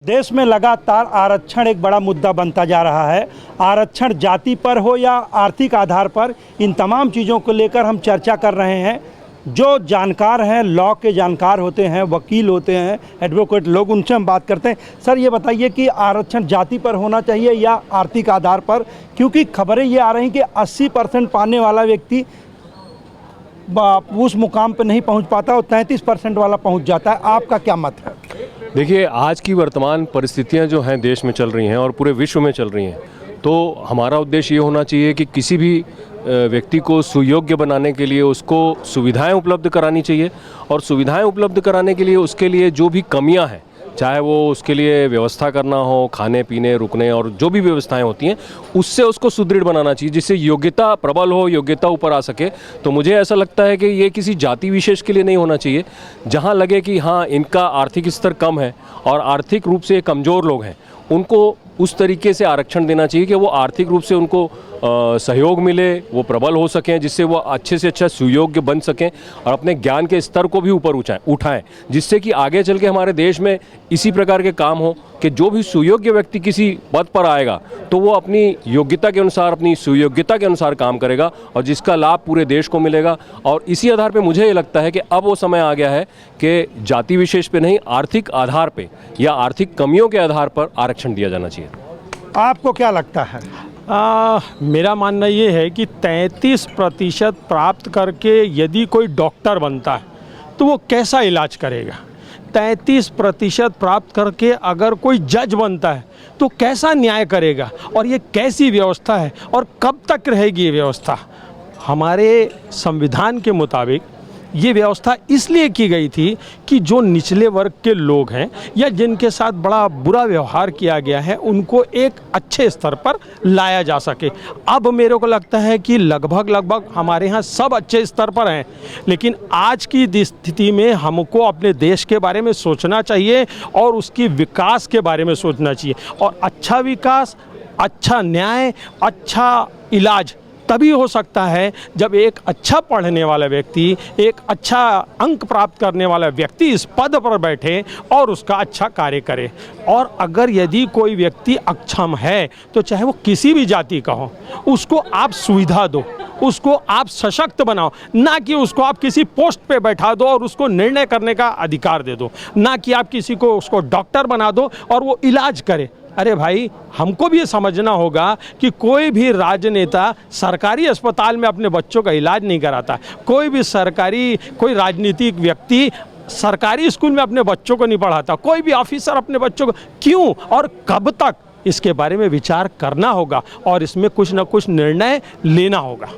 देश में लगातार आरक्षण एक बड़ा मुद्दा बनता जा रहा है। आरक्षण जाति पर हो या आर्थिक आधार पर, इन तमाम चीज़ों को लेकर हम चर्चा कर रहे हैं। जो जानकार हैं, लॉ के जानकार होते हैं, वकील होते हैं, एडवोकेट लोग, उनसे हम बात करते हैं। सर, ये बताइए कि आरक्षण जाति पर होना चाहिए या आर्थिक आधार पर, क्योंकि खबरें ये आ रही कि 80% पाने वाला व्यक्ति उस मुकाम पर नहीं पहुंच पाता और 33% वाला पहुंच जाता है। आपका क्या मत है? देखिए, आज की वर्तमान परिस्थितियां जो हैं देश में चल रही हैं और पूरे विश्व में चल रही हैं, तो हमारा उद्देश्य ये होना चाहिए कि किसी भी व्यक्ति को सुयोग्य बनाने के लिए उसको सुविधाएं उपलब्ध करानी चाहिए, और सुविधाएं उपलब्ध कराने के लिए उसके लिए जो भी कमियां हैं, चाहे वो उसके लिए व्यवस्था करना हो, खाने पीने रुकने और जो भी व्यवस्थाएं होती हैं, उससे उसको सुदृढ़ बनाना चाहिए, जिससे योग्यता प्रबल हो, योग्यता ऊपर आ सके। तो मुझे ऐसा लगता है कि ये किसी जाति विशेष के लिए नहीं होना चाहिए। जहां लगे कि हाँ, इनका आर्थिक स्तर कम है और आर्थिक रूप से कमज़ोर लोग हैं, उनको उस तरीके से आरक्षण देना चाहिए कि वो आर्थिक रूप से उनको सहयोग मिले, वो प्रबल हो सकें, जिससे वो अच्छे से अच्छा सुयोग्य बन सकें और अपने ज्ञान के स्तर को भी ऊपर उठाएं, जिससे कि आगे चल के हमारे देश में इसी प्रकार के काम हो कि जो भी सुयोग्य व्यक्ति किसी पद पर आएगा तो वो अपनी योग्यता के अनुसार, अपनी सुयोग्यता के अनुसार काम करेगा और जिसका लाभ पूरे देश को मिलेगा। और इसी आधार पे मुझे ये लगता है कि अब वो समय आ गया है कि जाति विशेष पे नहीं, आर्थिक आधार पे या आर्थिक कमियों के आधार पर आरक्षण दिया जाना चाहिए। आपको क्या लगता है? मेरा मानना ये है कि 33% प्राप्त करके यदि कोई डॉक्टर बनता है तो वो कैसा इलाज करेगा? 33% प्राप्त करके अगर कोई जज बनता है तो कैसा न्याय करेगा? और ये कैसी व्यवस्था है और कब तक रहेगी ये व्यवस्था? हमारे संविधान के मुताबिक ये व्यवस्था इसलिए की गई थी कि जो निचले वर्ग के लोग हैं या जिनके साथ बड़ा बुरा व्यवहार किया गया है, उनको एक अच्छे स्तर पर लाया जा सके। अब मेरे को लगता है कि लगभग हमारे यहाँ सब अच्छे स्तर पर हैं, लेकिन आज की स्थिति में हमको अपने देश के बारे में सोचना चाहिए और उसकी विकास के बारे में सोचना चाहिए। और अच्छा विकास, अच्छा न्याय, अच्छा इलाज तभी हो सकता है जब एक अच्छा पढ़ने वाला व्यक्ति, एक अच्छा अंक प्राप्त करने वाला व्यक्ति इस पद पर बैठे और उसका अच्छा कार्य करे। और अगर यदि कोई व्यक्ति अक्षम है तो चाहे वो किसी भी जाति का हो, उसको आप सुविधा दो, उसको आप सशक्त बनाओ, ना कि उसको आप किसी पोस्ट पे बैठा दो और उसको निर्णय करने का अधिकार दे दो, ना कि आप किसी को उसको डॉक्टर बना दो और वो इलाज करे। अरे भाई, हमको भी ये समझना होगा कि कोई भी राजनेता सरकारी अस्पताल में अपने बच्चों का इलाज नहीं कराता। कोई राजनीतिक व्यक्ति सरकारी स्कूल में अपने बच्चों को नहीं पढ़ाता। कोई भी ऑफिसर अपने बच्चों को क्यों और कब तक, इसके बारे में विचार करना होगा और इसमें कुछ ना कुछ निर्णय लेना होगा।